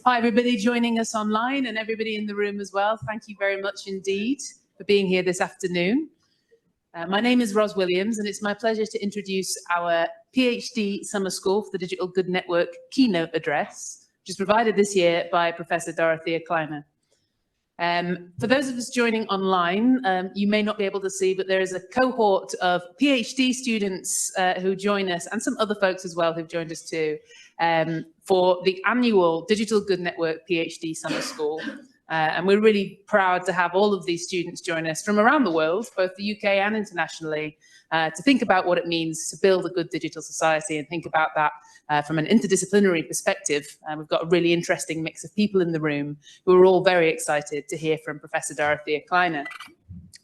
Hi, everybody joining us online and everybody in the room as well. Thank you very much indeed for being here this afternoon. My name is Ros Williams, and it's my pleasure to introduce our PhD Summer School for the Digital Good Network keynote address, which is provided this year by Professor Dorothea Kleine. For those of us joining online, you may not be able to see, but there is a cohort of PhD students who join us, and some other folks as well who've joined us too, for the annual Digital Good Network PhD Summer School. And we're really proud to have all of these students join us from around the world, both the UK and internationally, to think about what it means to build a good digital society and think about that from an interdisciplinary perspective. We've got a really interesting mix of people in the room who are all very excited to hear from Professor Dorothea Kleine.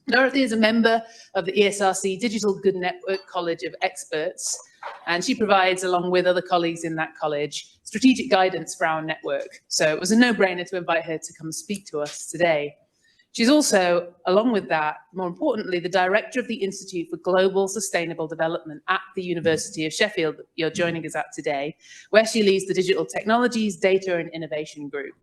Dorothea is a member of the ESRC Digital Good Network College of Experts, and she provides, along with other colleagues in that college, strategic guidance for our network. So it was a no-brainer to invite her to come speak to us today. She's also, along with that, more importantly, the director of the Institute for Global Sustainable Development at the University of Sheffield that you're joining us at today, where she leads the Digital Technologies, Data and Innovation Group.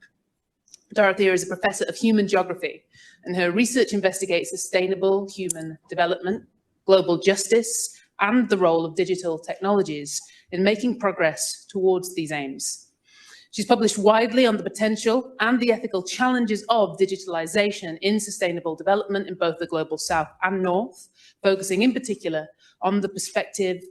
Dorothea is a professor of human geography, and her research investigates sustainable human development, global justice, and the role of digital technologies in making progress towards these aims. She's published widely on the potential and the ethical challenges of digitalization in sustainable development in both the global south and north, focusing in particular on the perspective,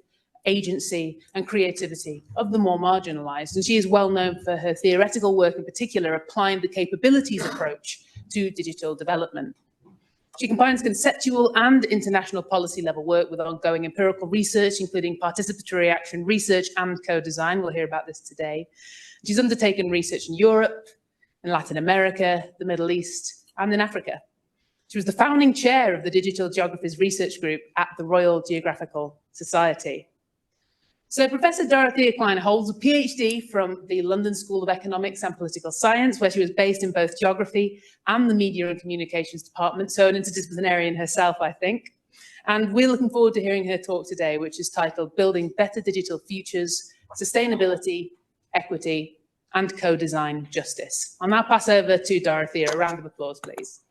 agency and creativity of the more marginalized. And she is well known for her theoretical work, in particular applying the capabilities approach to digital development. She combines conceptual and international policy level work with ongoing empirical research, including participatory action research and co-design. We'll hear about this today. She's undertaken research in Europe, in Latin America, the Middle East, and in Africa. She was the founding chair of the Digital Geographies Research Group at the Royal Geographical Society. So Professor Dorothea Kleine holds a PhD from the London School of Economics and Political Science, where she was based in both geography and the Media and Communications Department, so an interdisciplinarian herself, I think. And we're looking forward to hearing her talk today, which is titled Building Better Digital Futures, Sustainability, Equity, and Co-Design Justice. I'll now pass over to Dorothea. A round of applause, please.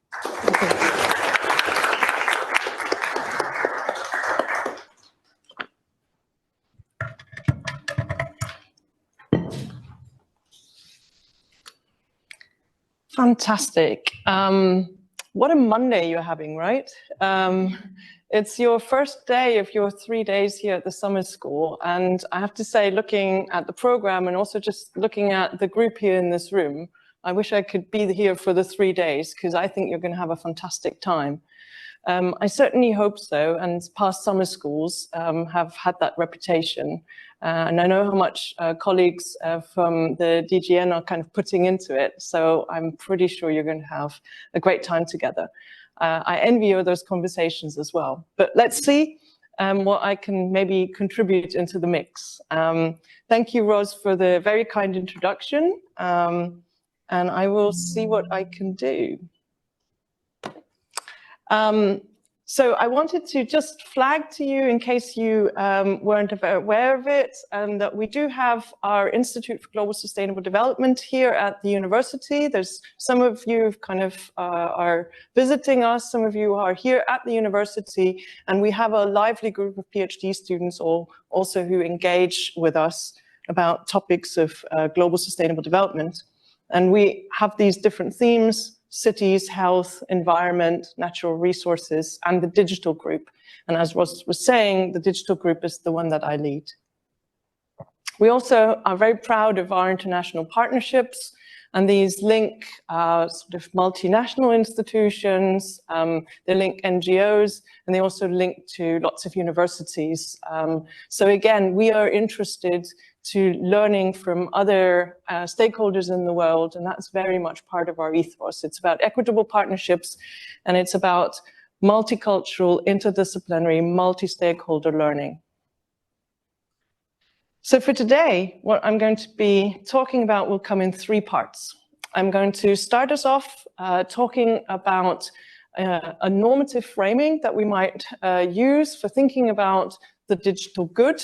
Fantastic. What a Monday you're having, right? It's your first day of your 3 days here at the summer school. And I have to say, looking at the program and also just looking at the group here in this room, I wish I could be here for the 3 days because I think you're going to have a fantastic time. I certainly hope so, and past summer schools have had that reputation. And I know how much colleagues from the DGN are kind of putting into it, so I'm pretty sure you're going to have a great time together. I envy you those conversations as well. But let's see what I can maybe contribute into the mix. Thank you, Ros, for the very kind introduction, and I will see what I can do. So I wanted to just flag to you, in case you weren't aware of it, that we do have our Institute for Global Sustainable Development here at the university. There's some of you kind of are visiting us, some of you are here at the university, and we have a lively group of PhD students also who engage with us about topics of global sustainable development. And we have these different themes: cities, health, environment, natural resources, and the digital group. And as Ros was saying, the digital group is the one that I lead. We also are very proud of our international partnerships, and these link sort of multinational institutions, they link NGOs, and they also link to lots of universities. So again, we are interested to learning from other stakeholders in the world, and that's very much part of our ethos. It's about equitable partnerships, and it's about multicultural, interdisciplinary, multi-stakeholder learning. So for today, what I'm going to be talking about will come in 3 parts. I'm going to start us off talking about a normative framing that we might use for thinking about the digital good,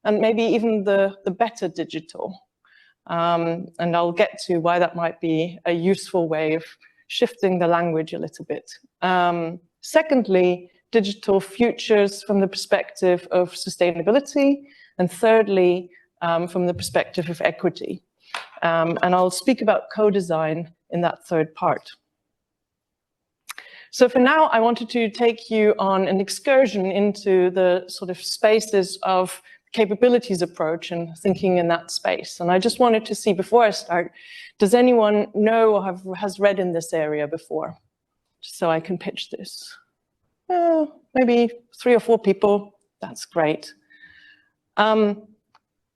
and maybe even the better digital. And I'll get to why that might be a useful way of shifting the language a little bit. Secondly, digital futures from the perspective of sustainability. And thirdly, from the perspective of equity. And I'll speak about co-design in that third part. So for now, I wanted to take you on an excursion into the sort of spaces of capabilities approach and thinking in that space. And I just wanted to see before I start, does anyone know or has read in this area before? Just so I can pitch this. Maybe 3 or 4 people, that's great.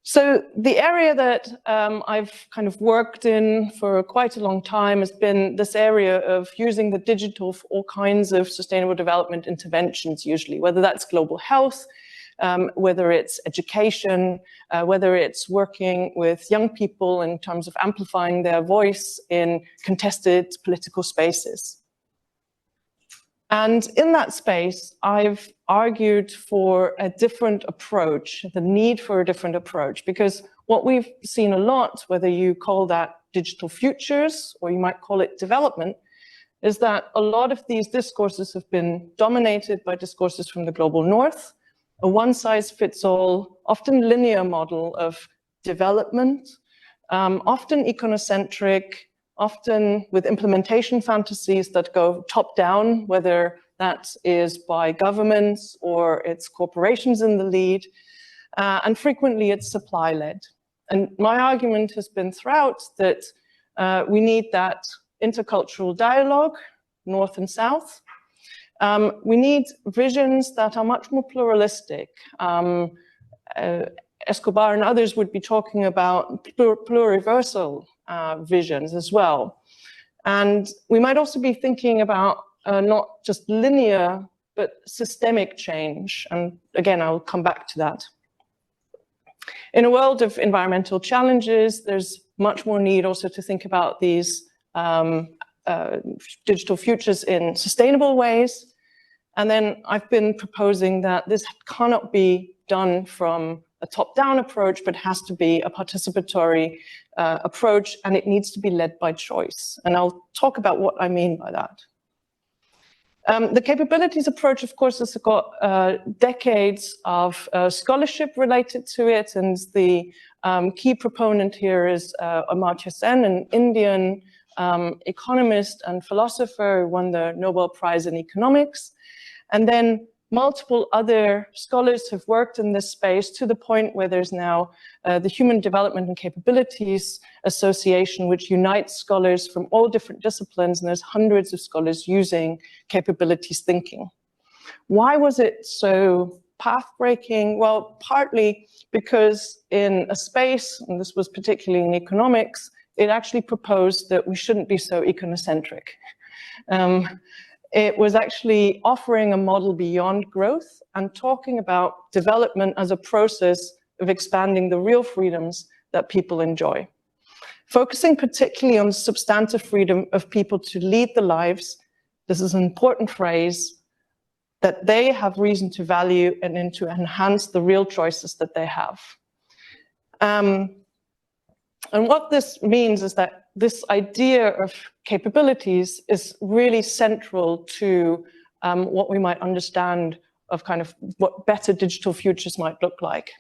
So the area that I've kind of worked in for quite a long time has been this area of using the digital for all kinds of sustainable development interventions, usually, whether that's global health, whether it's education, whether it's working with young people in terms of amplifying their voice in contested political spaces. And in that space, I've argued for a different approach, the need for a different approach, because what we've seen a lot, whether you call that digital futures or you might call it development, is that a lot of these discourses have been dominated by discourses from the global north, a one-size-fits-all, often linear model of development, often econocentric, often with implementation fantasies that go top-down, whether that is by governments or it's corporations in the lead, and frequently it's supply-led. And my argument has been throughout that we need that intercultural dialogue, north and south. We need visions that are much more pluralistic. Escobar and others would be talking about pluriversal visions as well. And we might also be thinking about not just linear, but systemic change. And again, I'll come back to that. In a world of environmental challenges, there's much more need also to think about these digital futures in sustainable ways. And then I've been proposing that this cannot be done from a top-down approach, but has to be a participatory approach, and it needs to be led by choice. And I'll talk about what I mean by that. The capabilities approach, of course, has got decades of scholarship related to it, and the key proponent here is Amartya Sen, an Indian economist and philosopher who won the Nobel Prize in Economics. And then multiple other scholars have worked in this space to the point where there's now the Human Development and Capabilities Association, which unites scholars from all different disciplines, and there's hundreds of scholars using capabilities thinking. Why was it so path-breaking? Well, partly because in a space, and this was particularly in economics, it actually proposed that we shouldn't be so econocentric. It was actually offering a model beyond growth and talking about development as a process of expanding the real freedoms that people enjoy. Focusing particularly on substantive freedom of people to lead the lives, this is an important phrase, that they have reason to value and to enhance the real choices that they have. And what this means is that this idea of capabilities is really central to what we might understand of kind of what better digital futures might look like.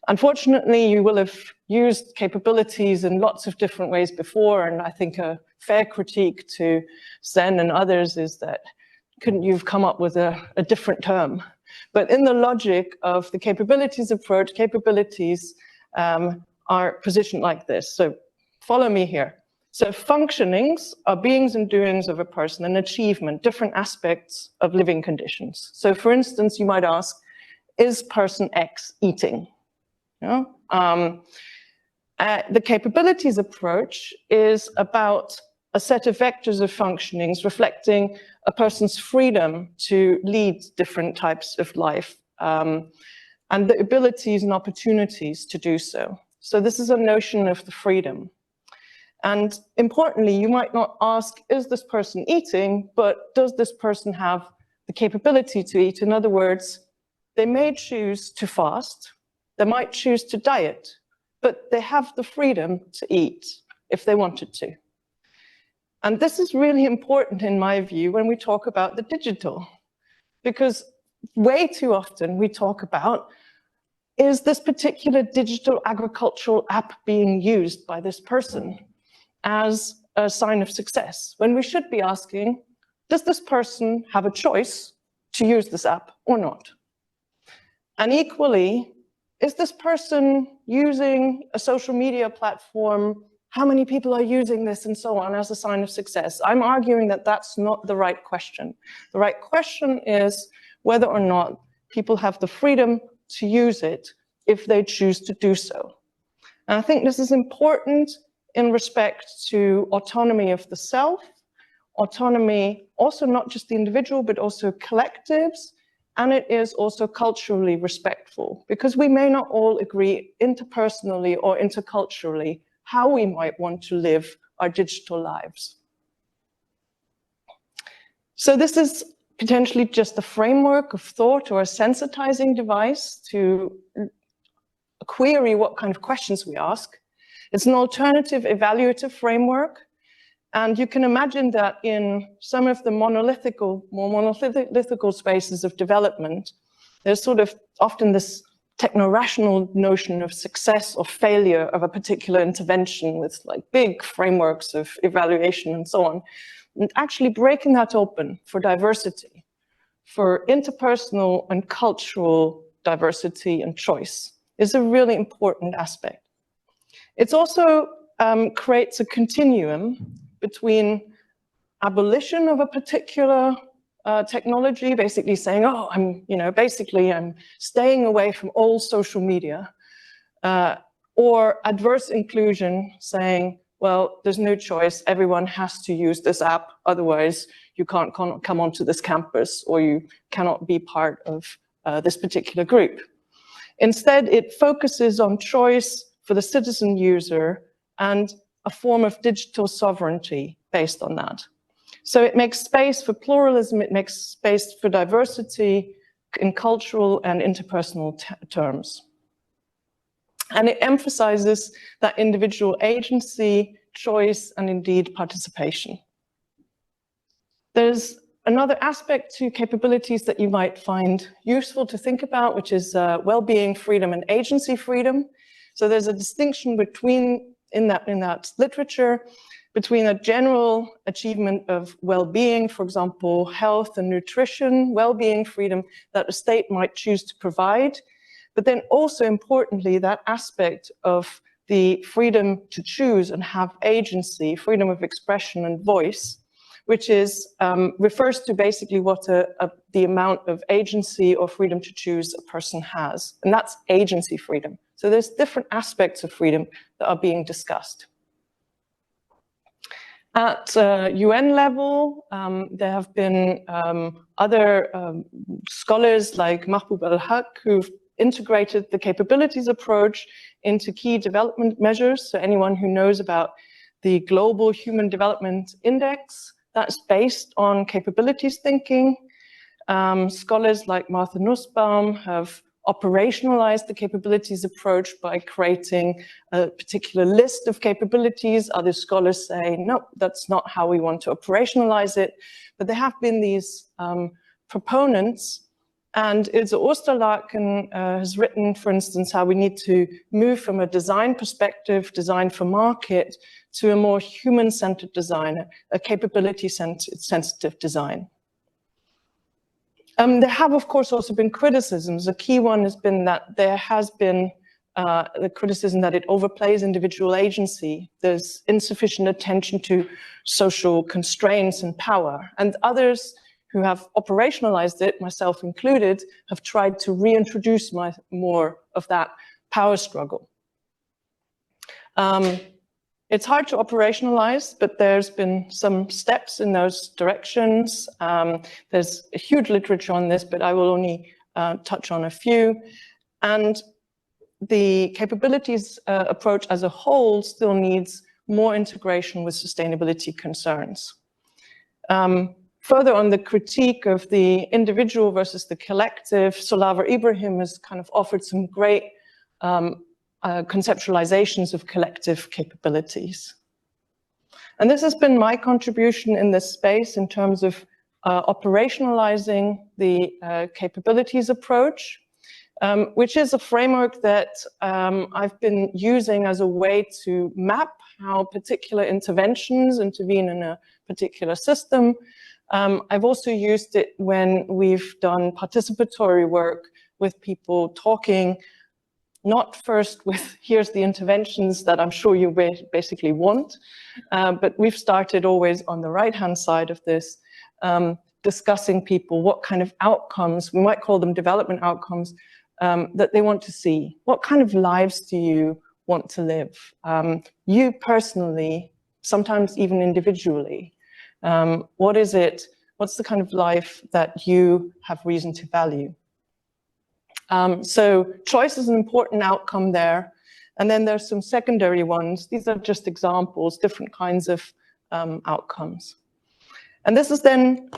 Unfortunately, you will have used capabilities in lots of different ways before, and I think a fair critique to Sen and others is that couldn't you have come up with a different term? But in the logic of the capabilities approach, capabilities are positioned like this. So follow me here. So functionings are beings and doings of a person, an achievement, different aspects of living conditions. So for instance, you might ask, is person X eating? You know? The capabilities approach is about a set of vectors of functionings reflecting a person's freedom to lead different types of life and the abilities and opportunities to do so. So this is a notion of the freedom. And importantly, you might not ask, is this person eating, but does this person have the capability to eat? In other words, they may choose to fast, they might choose to diet, but they have the freedom to eat if they wanted to. And this is really important in my view when we talk about the digital, because way too often we talk about, is this particular digital agricultural app being used by this person as a sign of success, when we should be asking, does this person have a choice to use this app or not? And equally, is this person using a social media platform? How many people are using this and so on as a sign of success? I'm arguing that that's not the right question. The right question is whether or not people have the freedom to use it if they choose to do so. And I think this is important in respect to autonomy of the self, autonomy also not just the individual, but also collectives, and it is also culturally respectful, because we may not all agree interpersonally or interculturally how we might want to live our digital lives. So this is potentially just a framework of thought or a sensitizing device to query what kind of questions we ask. It's an alternative evaluative framework. And you can imagine that in some of the more monolithical spaces of development, there's sort of often this techno-rational notion of success or failure of a particular intervention with like big frameworks of evaluation and so on. And actually breaking that open for diversity, for interpersonal and cultural diversity and choice is a really important aspect. It also creates a continuum between abolition of a particular technology, basically saying, oh, I'm staying away from all social media, or adverse inclusion, saying, well, there's no choice, everyone has to use this app, otherwise you can't come onto this campus, or you cannot be part of this particular group. Instead, it focuses on choice for the citizen user and a form of digital sovereignty based on that. So it makes space for pluralism, it makes space for diversity in cultural and interpersonal terms. And it emphasizes that individual agency, choice, and indeed participation. There's another aspect to capabilities that you might find useful to think about, which is well-being freedom and agency freedom. So there's a distinction between, in that literature, between a general achievement of well-being, for example, health and nutrition, well-being freedom that a state might choose to provide, but then also importantly, that aspect of the freedom to choose and have agency, freedom of expression and voice, which is refers to basically what the amount of agency or freedom to choose a person has, and that's agency freedom. So there's different aspects of freedom that are being discussed. At UN level, there have been other scholars like Mahbub al-Haq who've integrated the capabilities approach into key development measures. So anyone who knows about the Global Human Development Index, that's based on capabilities thinking. Scholars like Martha Nussbaum have operationalized the capabilities approach by creating a particular list of capabilities. Other scholars say, no, that's not how we want to operationalize it. But there have been these proponents, and Ilse Osterlaken has written, for instance, how we need to move from a design perspective, design for market, to a more human-centered design, a capability-sensitive design. There have, of course, also been criticisms. A key one has been that there has been the criticism that it overplays individual agency. There's insufficient attention to social constraints and power. And others who have operationalized it, myself included, have tried to reintroduce more of that power struggle. It's hard to operationalize, but there's been some steps in those directions. There's a huge literature on this, but I will only touch on a few. And the capabilities approach as a whole still needs more integration with sustainability concerns. Further on the critique of the individual versus the collective, Solaver Ibrahim has kind of offered some great conceptualizations of collective capabilities. And this has been my contribution in this space in terms of operationalizing the capabilities approach, which is a framework that I've been using as a way to map how particular interventions intervene in a particular system. I've also used it when we've done participatory work with people talking, not first with, here's the interventions that I'm sure you basically want, but we've started always on the right-hand side of this, discussing people what kind of outcomes, we might call them development outcomes, that they want to see. What kind of lives do you want to live? You personally, sometimes even individually. What is it? What's the kind of life that you have reason to value? So choice is an important outcome there. And then there's some secondary ones. These are just examples, different kinds of outcomes. And this is then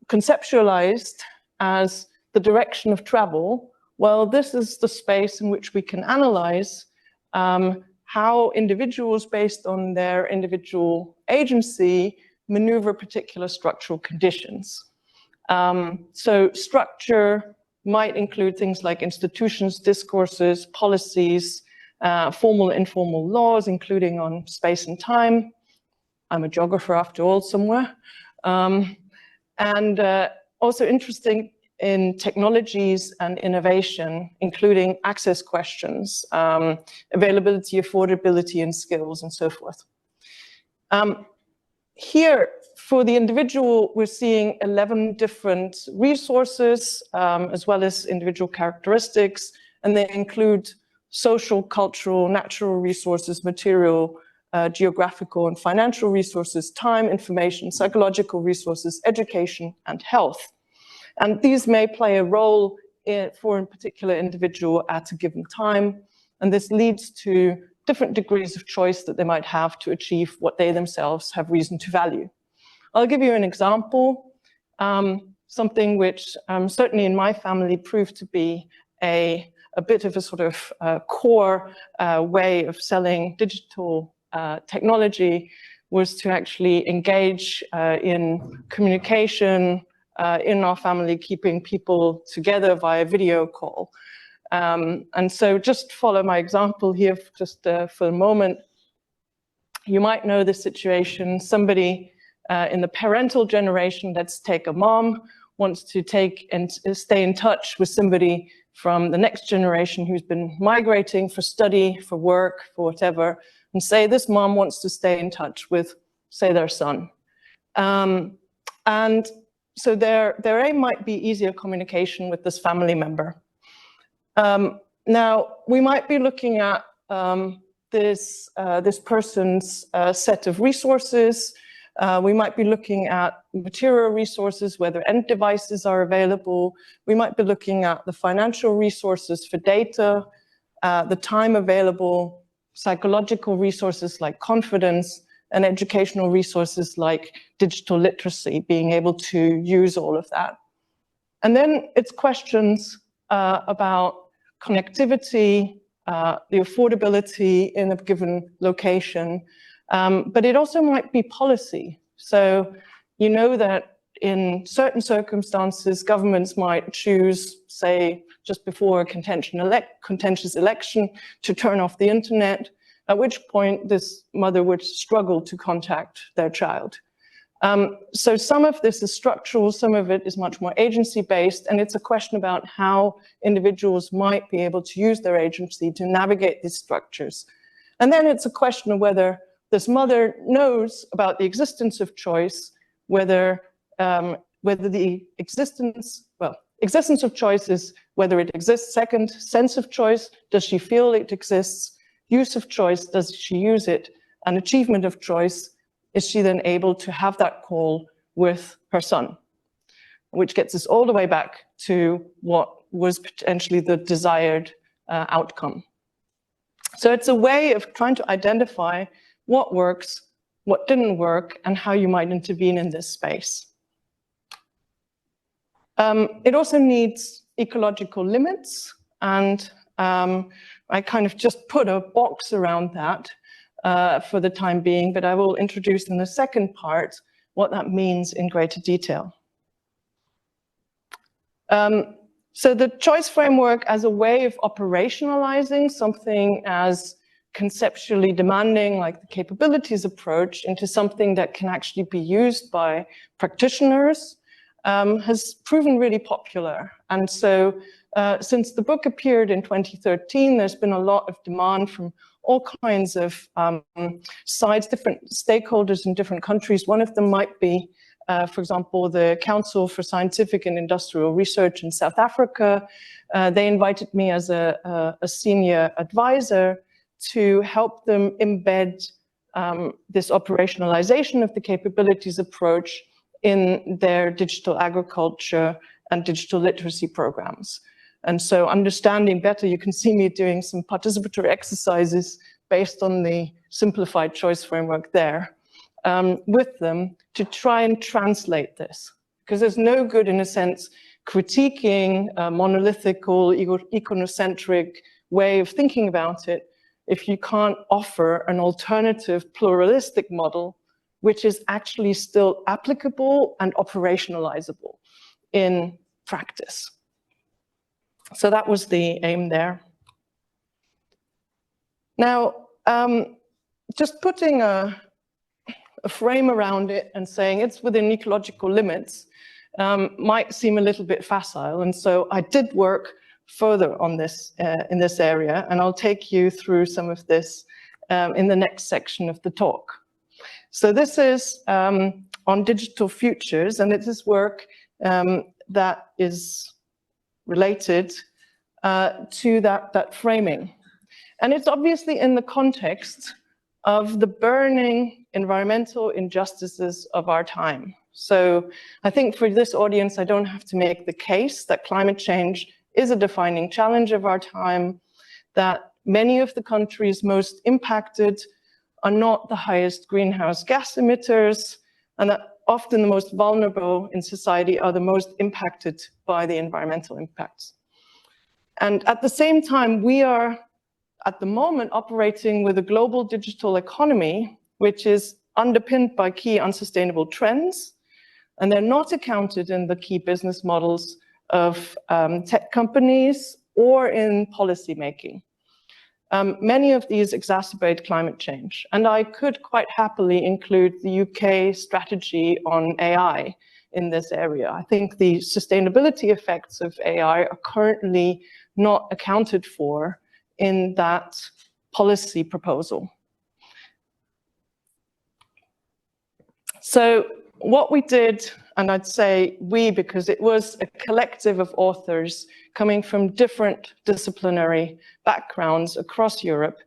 conceptualized as the direction of travel. Well, this is the space in which we can analyze how individuals, based on their individual agency, maneuver particular structural conditions. So structure might include things like institutions, discourses, policies, formal and informal laws, including on space and time. I'm a geographer after all, somewhere. And also interesting in technologies and innovation, including access questions, availability, affordability, and skills, and so forth. Here, for the individual, we're seeing 11 different resources, as well as individual characteristics, and they include social, cultural, natural resources, material, geographical and financial resources, time, information, psychological resources, education, and health. And these may play a role for a particular individual at a given time, and this leads to different degrees of choice that they might have to achieve what they themselves have reason to value. I'll give you an example, something which certainly in my family proved to be a bit of a sort of core way of selling digital technology, was to actually engage in communication in our family, keeping people together via video call. And so just follow my example here just for a moment. You might know this situation. Somebody in the parental generation, let's take a mom, wants to take and stay in touch with somebody from the next generation who's been migrating for study, for work, for whatever, and say this mom wants to stay in touch with, say, their son. And so their aim might be easier communication with this family member. Now, we might be looking at this person's set of resources. We might be looking at material resources, whether end devices are available. We might be looking at the financial resources for data, the time available, psychological resources like confidence, and educational resources like digital literacy, being able to use all of that. And then it's questions about connectivity, the affordability in a given location, but it also might be policy. So you know that in certain circumstances, governments might choose, say, just before a contentious election, to turn off the internet, at which point this mother would struggle to contact their child. So some of this is structural, some of it is much more agency-based, and it's a question about how individuals might be able to use their agency to navigate these structures. And then it's a question of whether this mother knows about the existence of choice, whether the existence of choice is whether it exists. Second, sense of choice, does she feel it exists? Use of choice, does she use it? And achievement of choice, is she then able to have that call with her son? Which gets us all the way back to what was potentially the desired outcome. So it's a way of trying to identify what works, what didn't work, and how you might intervene in this space. It also needs ecological limits, and I kind of just put a box around that for the time being, but I will introduce in the second part what that means in greater detail. So the choice framework as a way of operationalizing something as conceptually demanding, like the capabilities approach, into something that can actually be used by practitioners has proven really popular. And so since the book appeared in 2013, there's been a lot of demand from all kinds of sides, different stakeholders in different countries. One of them might be, for example, the Council for Scientific and Industrial Research in South Africa. They invited me as a senior advisor to help them embed this operationalization of the capabilities approach in their digital agriculture and digital literacy programs. And so understanding better, you can see me doing some participatory exercises based on the simplified choice framework there with them to try and translate this. Because there's no good, in a sense, critiquing a monolithical, econocentric way of thinking about it if you can't offer an alternative pluralistic model which is actually still applicable and operationalizable in practice. So that was the aim there. Now, just putting a frame around it and saying it's within ecological limits might seem a little bit facile. And so I did work further on this in this area, and I'll take you through some of this in the next section of the talk. So this is on digital futures, and it is work that is related to that framing. And it's obviously in the context of the burning environmental injustices of our time. So I think for this audience, I don't have to make the case that climate change is a defining challenge of our time, that many of the countries most impacted are not the highest greenhouse gas emitters, and that often the most vulnerable in society are the most impacted by the environmental impacts. And at the same time, we are at the moment operating with a global digital economy, which is underpinned by key unsustainable trends, and they're not accounted in the key business models of tech companies or in policy making. Many of these exacerbate climate change, and I could quite happily include the UK strategy on AI in this area. I think the sustainability effects of AI are currently not accounted for in that policy proposal. So what we did, and I'd say we because it was a collective of authors coming from different disciplinary backgrounds across Europe,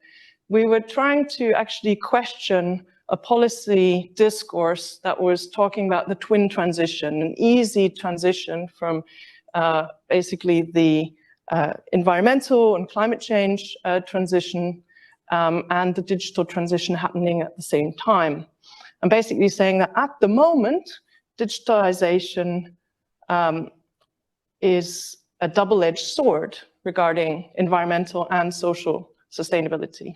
we were trying to actually question a policy discourse that was talking about the twin transition, an easy transition from basically the environmental and climate change transition and the digital transition happening at the same time. I'm basically saying that at the moment, digitalization is a double-edged sword regarding environmental and social sustainability.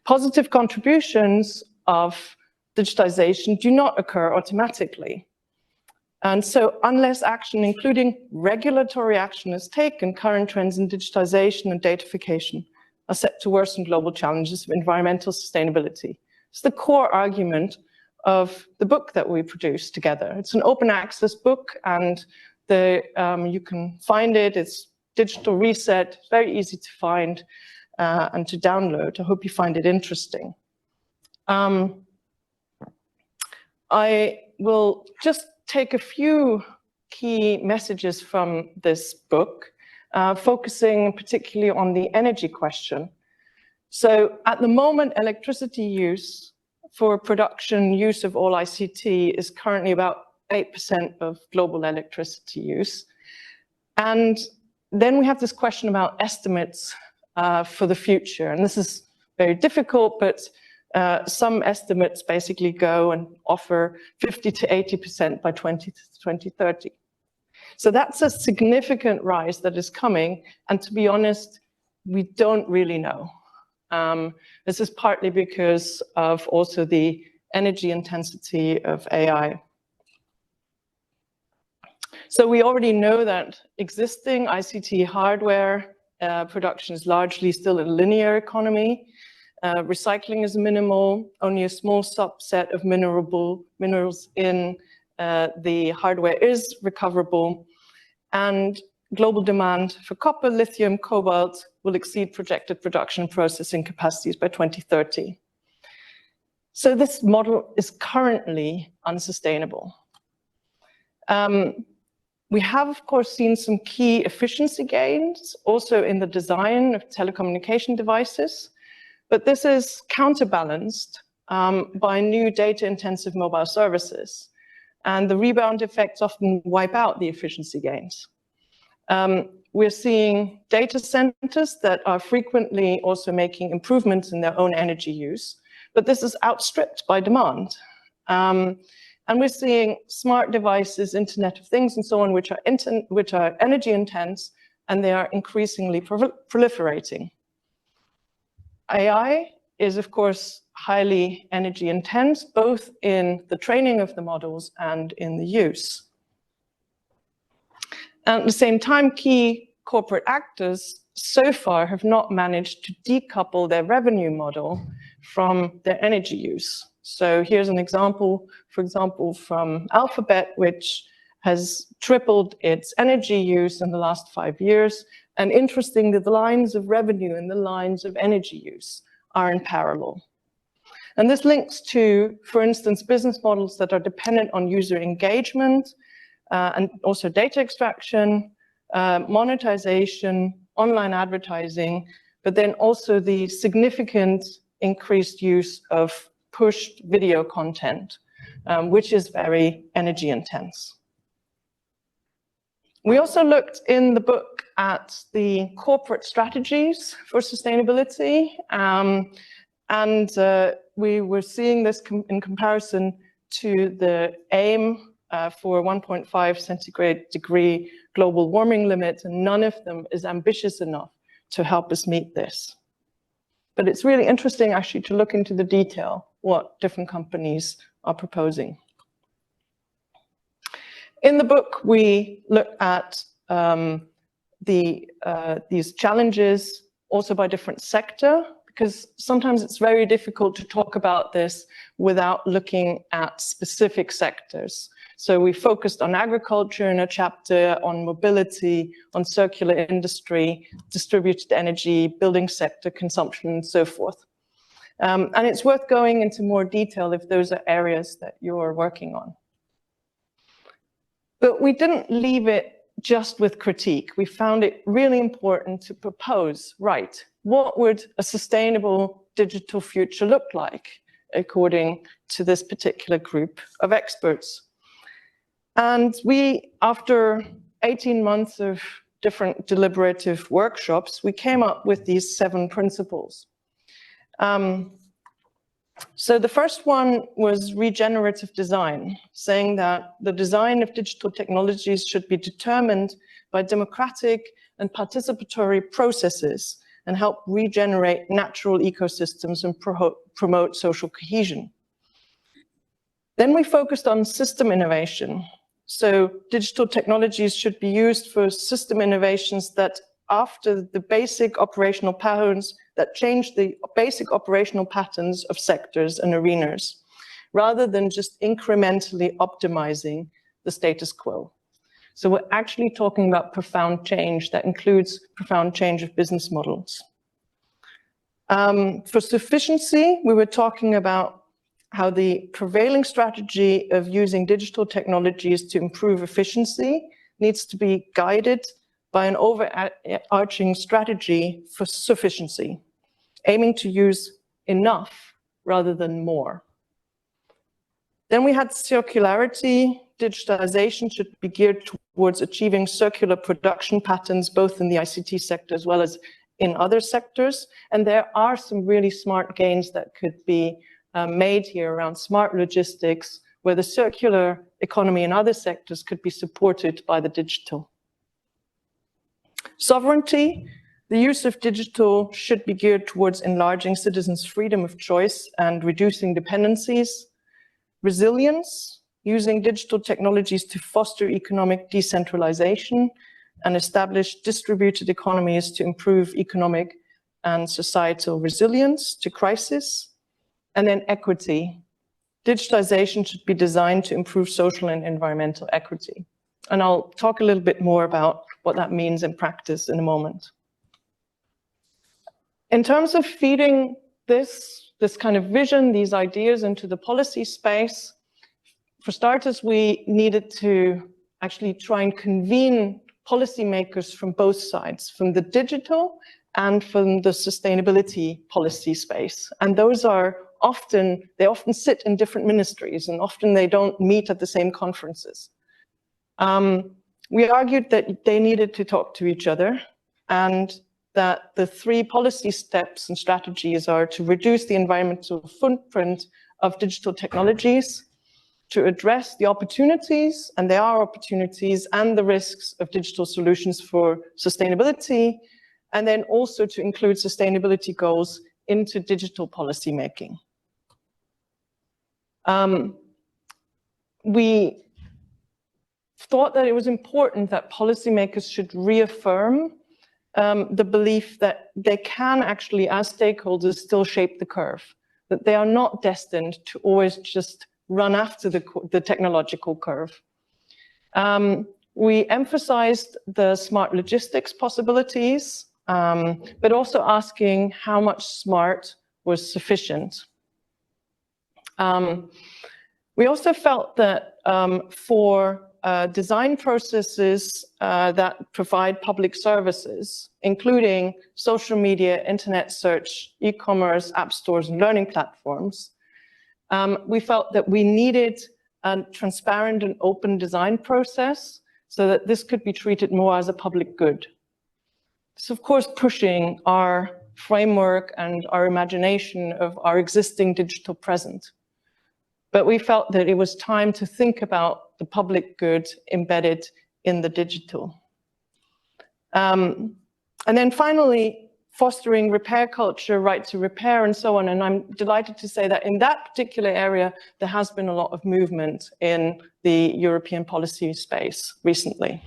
Positive contributions of digitization do not occur automatically. And so unless action, including regulatory action, is taken, current trends in digitization and datafication are set to worsen global challenges of environmental sustainability. It's the core argument of the book that we produced together. It's an open access book, and you can find it. It's Digital Reset. It's very easy to find and to download. I hope you find it interesting. I will just take a few key messages from this book, focusing particularly on the energy question. So at the moment, electricity use for production use of all ICT is currently about 8% of global electricity use. And then we have this question about estimates for the future. And this is very difficult, but some estimates basically go and offer 50 to 80% by 2030. So that's a significant rise that is coming. And to be honest, we don't really know. This is partly because of also the energy intensity of AI. So we already know that existing ICT hardware production is largely still a linear economy. Recycling is minimal, only a small subset of minerals in the hardware is recoverable, and global demand for copper, lithium, cobalt will exceed projected production and processing capacities by 2030. So this model is currently unsustainable. We have, of course, seen some key efficiency gains also in the design of telecommunication devices, but this is counterbalanced by new data-intensive mobile services, and the rebound effects often wipe out the efficiency gains. We're seeing data centers that are frequently also making improvements in their own energy use, but this is outstripped by demand. And we're seeing smart devices, Internet of Things, and so on, which are energy intense, and they are increasingly proliferating. AI is, of course, highly energy intense, both in the training of the models and in the use. And at the same time, key corporate actors so far have not managed to decouple their revenue model from their energy use. So here's an example, for example, from Alphabet, which has tripled its energy use in the last 5 years. And interestingly, the lines of revenue and the lines of energy use are in parallel. And this links to, for instance, business models that are dependent on user engagement and also data extraction, monetization, online advertising, but then also the significant increased use of pushed video content, which is very energy intense. We also looked in the book at the corporate strategies for sustainability, and we were seeing this in comparison to the aim for 1.5 centigrade degree global warming limit, and none of them is ambitious enough to help us meet this. But it's really interesting actually to look into the detail what different companies are proposing. In the book, we look at these challenges also by different sector, because sometimes it's very difficult to talk about this without looking at specific sectors. So we focused on agriculture in a chapter, on mobility, on circular industry, distributed energy, building sector, consumption, and so forth. And it's worth going into more detail if those are areas that you're working on. But we didn't leave it just with critique. We found it really important to propose, right, what would a sustainable digital future look like according to this particular group of experts? And we, after 18 months of different deliberative workshops, we came up with these 7 principles. So the first one was regenerative design, saying that the design of digital technologies should be determined by democratic and participatory processes and help regenerate natural ecosystems and promote social cohesion. Then we focused on system innovation. So digital technologies should be used for system innovations that after the basic operational patterns that change the basic operational patterns of sectors and arenas, rather than just incrementally optimizing the status quo. So we're actually talking about profound change that includes profound change of business models. For sufficiency, we were talking about how the prevailing strategy of using digital technologies to improve efficiency needs to be guided by an overarching strategy for sufficiency, aiming to use enough rather than more. Then we had circularity. Digitalization should be geared towards achieving circular production patterns, both in the ICT sector as well as in other sectors. And there are some really smart gains that could be made here around smart logistics, where the circular economy in other sectors could be supported by the digital. Sovereignty, The use of digital should be geared towards enlarging citizens' freedom of choice and reducing dependencies. Resilience, using digital technologies to foster economic decentralization and establish distributed economies to improve economic and societal resilience to crisis. And then equity. Digitalization should be designed to improve social and environmental equity. And I'll talk a little bit more about what that means in practice in a moment. In terms of feeding this kind of vision, these ideas into the policy space, for starters, we needed to actually try and convene policymakers from both sides, from the digital and from the sustainability policy space. And those are they often sit in different ministries, and often they don't meet at the same conferences. We argued that they needed to talk to each other, and that the 3 policy steps and strategies are to reduce the environmental footprint of digital technologies, to address the opportunities, and there are opportunities, and the risks of digital solutions for sustainability, and then also to include sustainability goals into digital policy making. We thought that it was important that policymakers should reaffirm the belief that they can actually, as stakeholders, still shape the curve, that they are not destined to always just run after the technological curve. We emphasized the smart logistics possibilities, but also asking how much smart was sufficient. We also felt that for design processes that provide public services, including social media, internet search, e-commerce, app stores, and learning platforms, we felt that we needed a transparent and open design process so that this could be treated more as a public good. It's of course pushing our framework and our imagination of our existing digital present. But we felt that it was time to think about the public good embedded in the digital. And then finally, fostering repair culture, right to repair, and so on. And I'm delighted to say that in that particular area, there has been a lot of movement in the European policy space recently.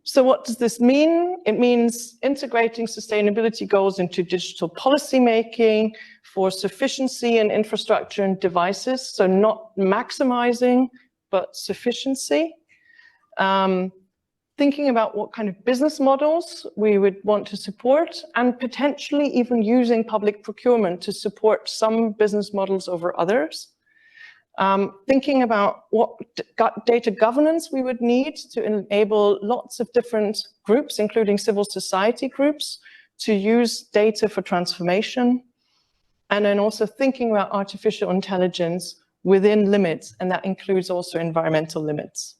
So what does this mean? It means integrating sustainability goals into digital policy making for sufficiency in infrastructure and devices. So not maximizing, but sufficiency. Thinking about what kind of business models we would want to support, and potentially even using public procurement to support some business models over others. Thinking about what data governance we would need to enable lots of different groups, including civil society groups, to use data for transformation. And then also thinking about artificial intelligence within limits, and that includes also environmental limits.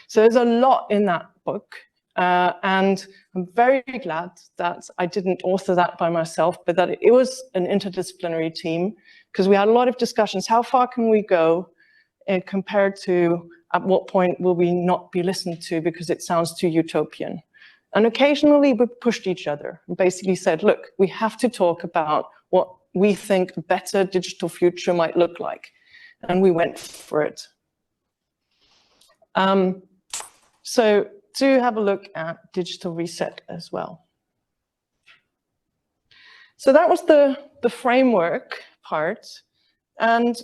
So there's a lot in that book, and I'm very glad that I didn't author that by myself, but that it was an interdisciplinary team, because we had a lot of discussions. How far can we go compared to at what point will we not be listened to because it sounds too utopian? And occasionally we pushed each other and basically said, look, we have to talk about what we think a better digital future might look like. And we went for it. So do have a look at Digital Reset as well. So that was the framework part. And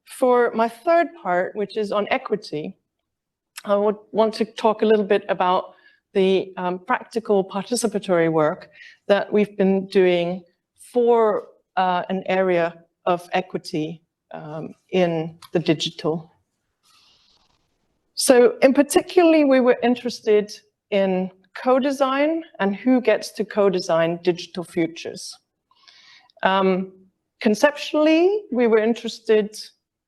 for my third part, which is on equity, I would want to talk a little bit about the practical participatory work that we've been doing for an area of equity in the digital. So in particularly, we were interested in co-design and who gets to co-design digital futures. Conceptually, we were interested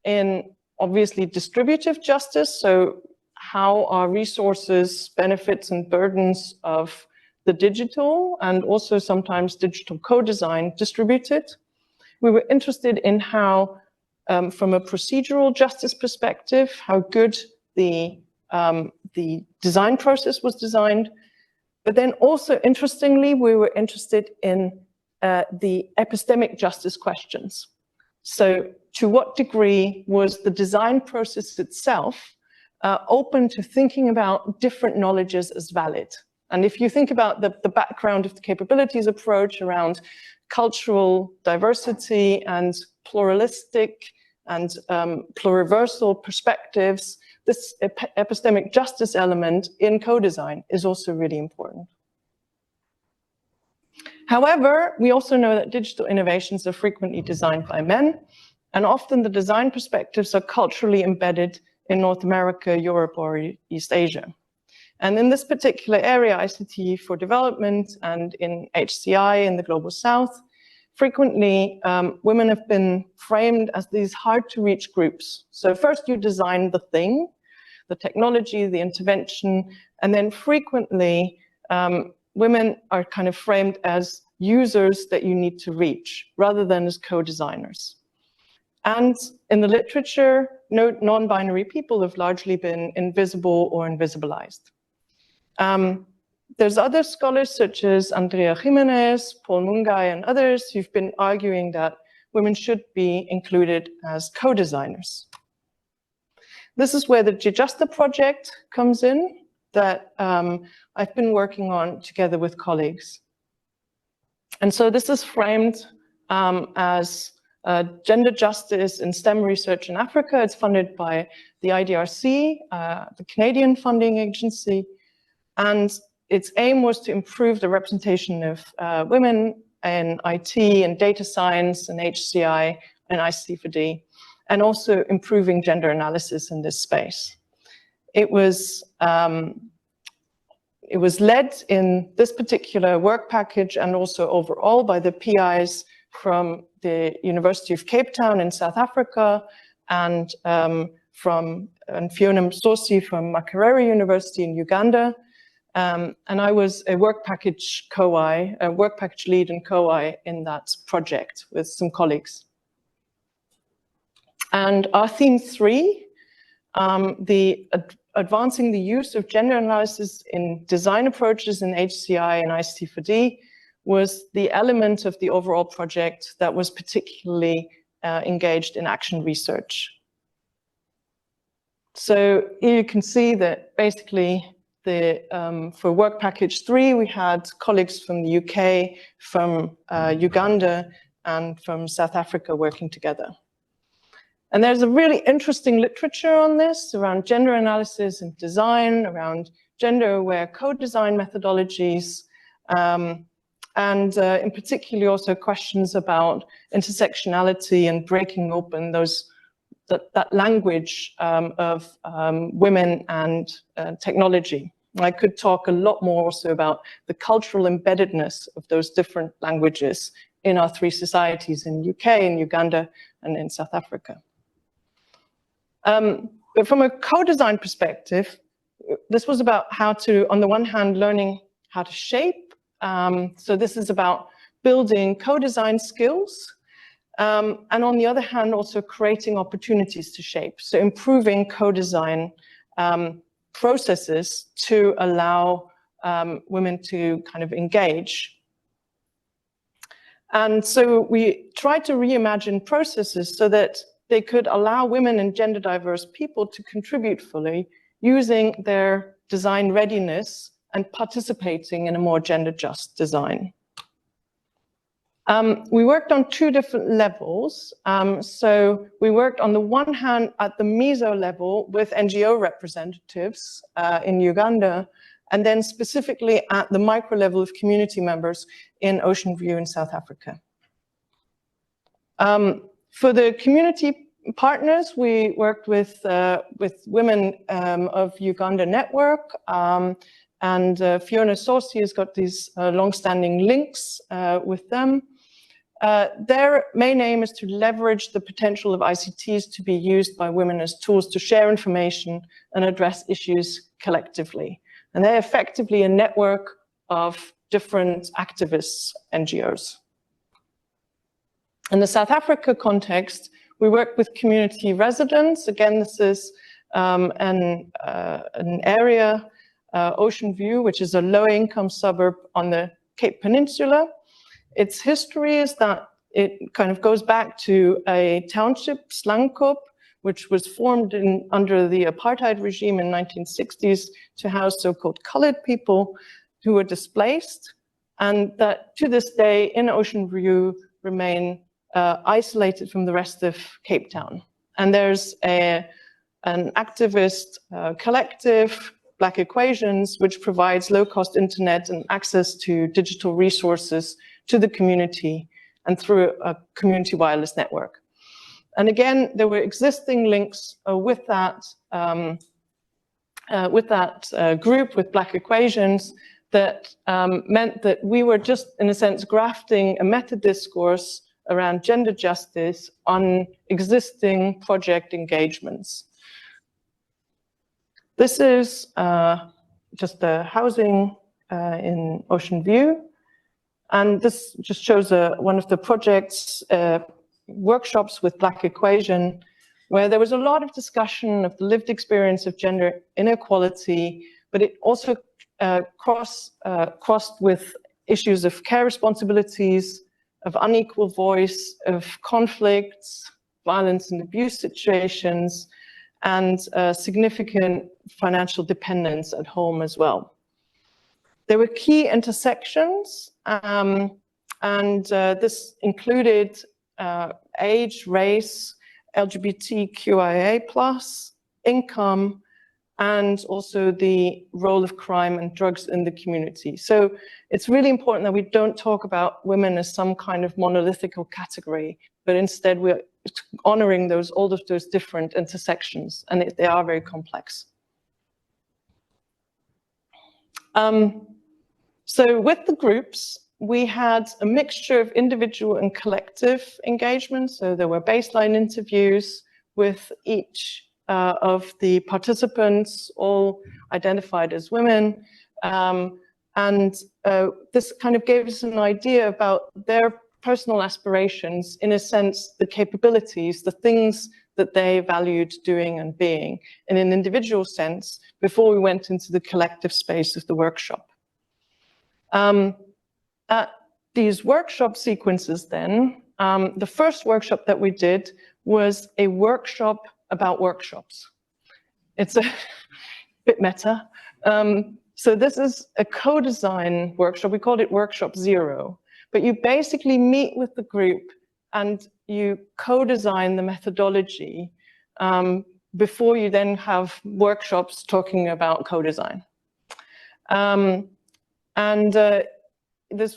in obviously distributive justice, so how are resources, benefits, and burdens of the digital and also sometimes digital co-design distributed. We were interested in how, from a procedural justice perspective, how good the the design process was designed. But then also, interestingly, we were interested in the epistemic justice questions. So to what degree was the design process itself open to thinking about different knowledges as valid? And if you think about the background of the capabilities approach around cultural diversity and pluralistic and pluriversal perspectives, this epistemic justice element in co-design is also really important. However, we also know that digital innovations are frequently designed by men, and often the design perspectives are culturally embedded in North America, Europe, or East Asia. And in this particular area, ICT for development and in HCI in the Global South, frequently women have been framed as these hard-to-reach groups. So first you design the thing, the technology, the intervention, and then frequently women are kind of framed as users that you need to reach, rather than as co-designers. And in the literature, non-binary people have largely been invisible or invisibilized. There's other scholars such as Andrea Jimenez, Paul Mungai, and others who've been arguing that women should be included as co-designers. This is where the Gijusta project comes in, that I've been working on together with colleagues. And so this is framed as gender justice in STEM research in Africa. It's funded by the IDRC, the Canadian funding agency, and its aim was to improve the representation of women in IT and data science and HCI and ICT4D, and also improving gender analysis in this space. It was led in this particular work package and also overall by the PIs from the University of Cape Town in South Africa and Fiona Msosi from Makerere University in Uganda. And I was a work package co-I, a work package lead and co-I in that project with some colleagues. And our theme 3, advancing the use of gender analysis in design approaches in HCI and ICT4D, was the element of the overall project that was particularly engaged in action research. So here you can see that basically for work package 3, we had colleagues from the UK, from Uganda, and from South Africa working together. And there's a really interesting literature on this around gender analysis and design, around gender-aware co-design methodologies, and in particular also questions about intersectionality and breaking open that language of women and technology. I could talk a lot more also about the cultural embeddedness of those different languages in our 3 societies in UK, in Uganda, and in South Africa. But from a co-design perspective, this was about how to, on the one hand, learning how to shape. So this is about building co-design skills, and on the other hand, also creating opportunities to shape. So improving co-design processes to allow women to kind of engage. And so we tried to reimagine processes so that they could allow women and gender diverse people to contribute fully using their design readiness and participating in a more gender just design. We worked on 2 different levels. So we worked on the one hand at the meso level with NGO representatives in Uganda, and then specifically at the micro level of community members in Ocean View in South Africa. For the community partners, we worked with Women of Uganda Network, and Fiona Msosi has got these long-standing links with them. Their main aim is to leverage the potential of ICTs to be used by women as tools to share information and address issues collectively. And they're effectively a network of different activists, NGOs. In the South Africa context, we work with community residents. Again, this is and an area, Ocean View, which is a low-income suburb on the Cape Peninsula. Its history is that it kind of goes back to a township, Slangkop, which was formed under the apartheid regime in 1960s to house so-called colored people who were displaced, and that to this day in Ocean View remain isolated from the rest of Cape Town. And there's an activist collective, Black Equations, which provides low-cost internet and access to digital resources to the community and through a community wireless network. And again, there were existing links with that group, with Black Equations, that meant that we were just, in a sense, grafting a meta-discourse around gender justice on existing project engagements. This is just the housing in Ocean View. And this just shows one of the project's workshops with Black Equation, where there was a lot of discussion of the lived experience of gender inequality, but it also crossed with issues of care responsibilities, of unequal voice, of conflicts, violence and abuse situations, and significant financial dependence at home as well. There were key intersections, and this included age, race, LGBTQIA+, income, and also the role of crime and drugs in the community. So it's really important that we don't talk about women as some kind of monolithic category, but instead we're honoring all of those different intersections, and they are very complex. So with the groups, we had a mixture of individual and collective engagement. So there were baseline interviews with each of the participants, all identified as women. This kind of gave us an idea about their personal aspirations, in a sense, the capabilities, the things that they valued doing and being, in an individual sense, before we went into the collective space of the workshop. At these workshop sequences then, the first workshop that we did was a workshop about workshops. It's a bit meta. So this is a co-design workshop. We called it Workshop Zero. But you basically meet with the group and you co-design the methodology before you then have workshops talking about co-design.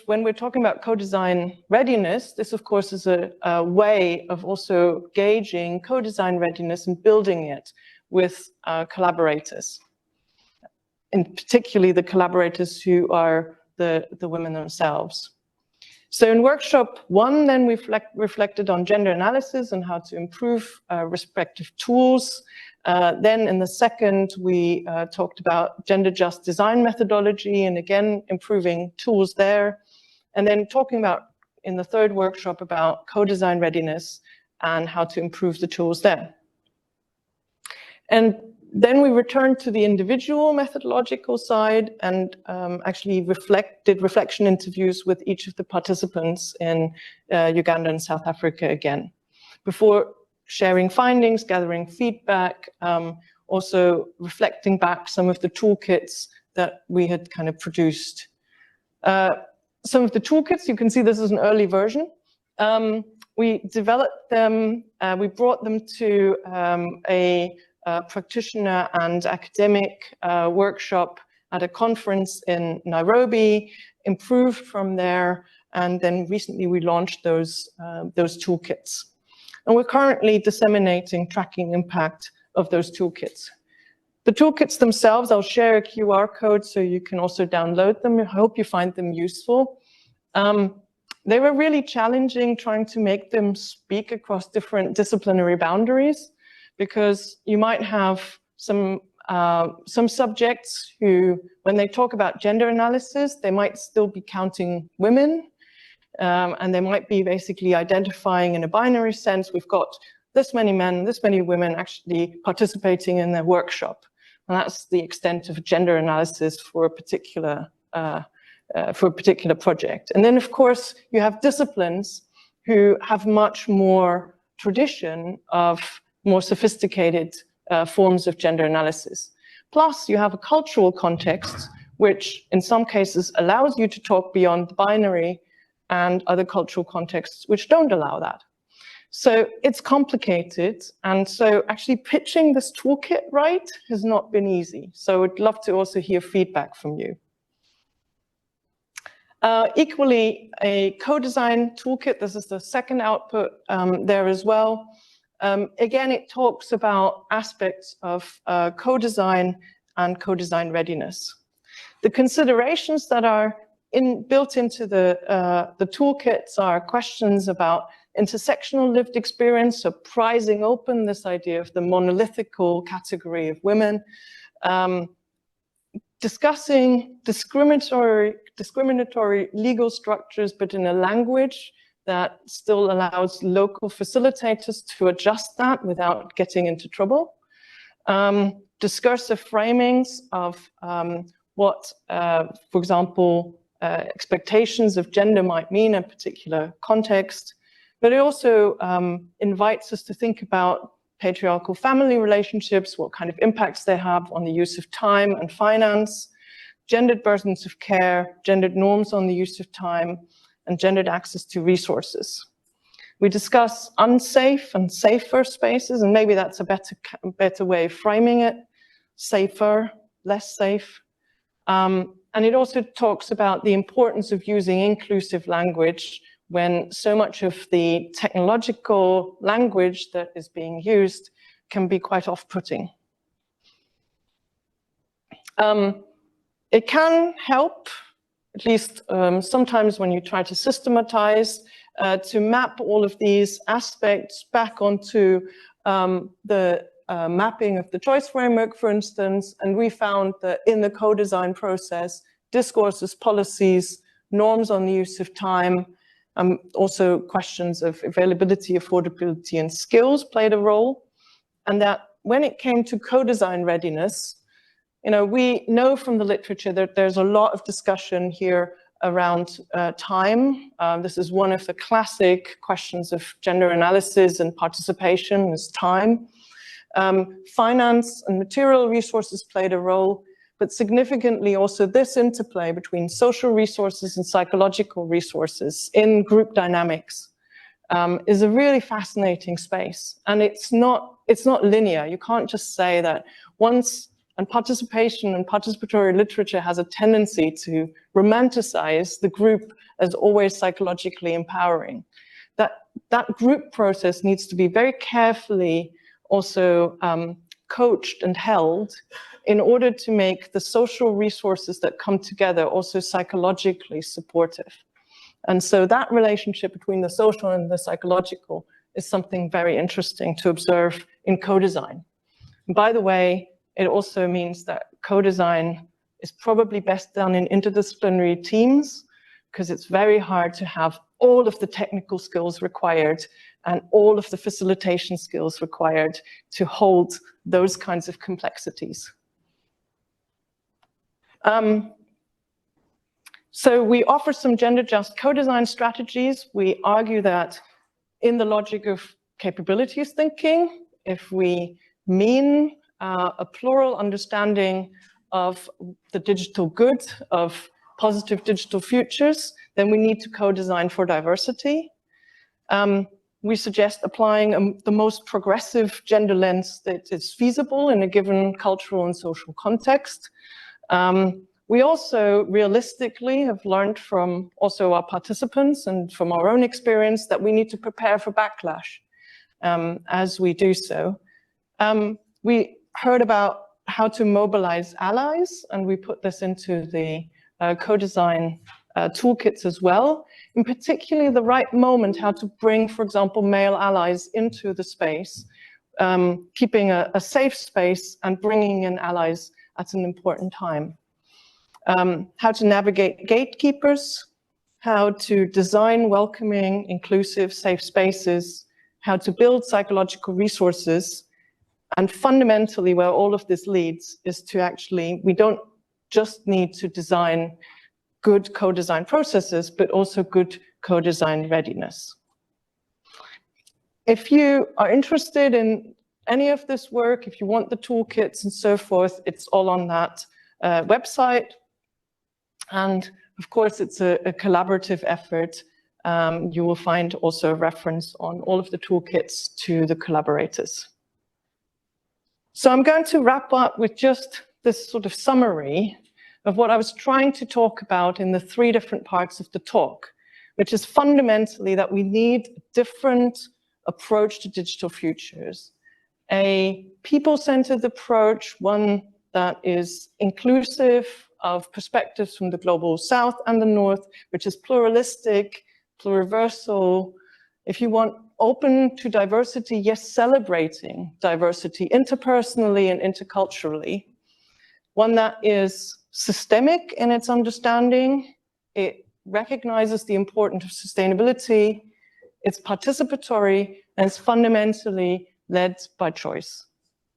When we're talking about co-design readiness, this of course is a way of also gauging co-design readiness and building it with collaborators, and particularly the collaborators who are the women themselves. So in workshop one, then we reflected on gender analysis and how to improve respective tools. Then in the second, we talked about gender just design methodology and again, improving tools there. And then talking about, in the third workshop, about co-design readiness and how to improve the tools there. And then we returned to the individual methodological side and actually did reflection interviews with each of the participants in Uganda and South Africa again, before sharing findings, gathering feedback, also reflecting back some of the toolkits that we had kind of produced. Some of the toolkits, you can see this is an early version. We developed them, we brought them to a practitioner and academic workshop at a conference in Nairobi, improved from there, and then recently we launched those toolkits. And we're currently disseminating tracking impact of those toolkits. The toolkits themselves, I'll share a QR code so you can also download them. I hope you find them useful. They were really challenging trying to make them speak across different disciplinary boundaries, because you might have some subjects who, when they talk about gender analysis, they might still be counting women. And they might be basically identifying in a binary sense. We've got this many men, this many women actually participating in their workshop. And that's the extent of gender analysis for a particular project. And then, of course, you have disciplines who have much more tradition of more sophisticated forms of gender analysis. Plus, you have a cultural context, which in some cases allows you to talk beyond the binary, and other cultural contexts which don't allow that. So it's complicated, and so actually pitching this toolkit right has not been easy. So I'd love to also hear feedback from you. Equally, a co-design toolkit, this is the second output there as well. Again, it talks about aspects of co-design and co-design readiness. The considerations that are built into the toolkits are questions about intersectional lived experience, so prizing open this idea of the monolithical category of women, discussing discriminatory legal structures, but in a language that still allows local facilitators to adjust that without getting into trouble. Discursive framings of what, for example, expectations of gender might mean in a particular context. But it also invites us to think about patriarchal family relationships, what kind of impacts they have on the use of time and finance, gendered burdens of care, gendered norms on the use of time, and gendered access to resources. We discuss unsafe and safer spaces, and maybe that's a better way of framing it, safer, less safe. And it also talks about the importance of using inclusive language when so much of the technological language that is being used can be quite off-putting. It can help, at least sometimes when you try to systematize, to map all of these aspects back onto the mapping of the choice framework, for instance, and we found that in the co-design process, discourses, policies, norms on the use of time, also questions of availability, affordability, and skills played a role. And that when it came to co-design readiness, we know from the literature that there's a lot of discussion here around time. This is one of the classic questions of gender analysis and participation is time. Finance and material resources played a role, but significantly also this interplay between social resources and psychological resources in group dynamics is a really fascinating space. And it's not linear. You can't just say that once, and participation and participatory literature has a tendency to romanticize the group as always psychologically empowering. That group process needs to be very carefully also coached and held in order to make the social resources that come together also psychologically supportive. And so that relationship between the social and the psychological is something very interesting to observe in co-design. By the way, it also means that co-design is probably best done in interdisciplinary teams because it's very hard to have all of the technical skills required and all of the facilitation skills required to hold those kinds of complexities. So we offer some gender-just co-design strategies. We argue that in the logic of capabilities thinking, if we mean a plural understanding of the digital good, of positive digital futures, then we need to co-design for diversity. We suggest applying the most progressive gender lens that is feasible in a given cultural and social context. We also realistically have learned from also our participants and from our own experience that we need to prepare for backlash as we do so. We heard about how to mobilize allies, and we put this into the co-design toolkits as well. In particular, the right moment, how to bring, for example, male allies into the space, keeping a safe space and bringing in allies at an important time. How to navigate gatekeepers, how to design welcoming, inclusive, safe spaces, how to build psychological resources. And fundamentally, where all of this leads is to actually, we don't just need to design good co-design processes, but also good co-design readiness. If you are interested in any of this work, if you want the toolkits and so forth, it's all on that website. And of course, it's a collaborative effort. You will find also a reference on all of the toolkits to the collaborators. So I'm going to wrap up with just this sort of summary of what I was trying to talk about in the 3 different parts of the talk, which is fundamentally that we need a different approach to digital futures, a people-centered approach, one that is inclusive of perspectives from the global south and the north, which is pluralistic, pluriversal, if you want, open to diversity, yes, celebrating diversity interpersonally and interculturally, one that is systemic in its understanding, it recognizes the importance of sustainability, it's participatory, and it's fundamentally led by choice.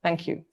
Thank you.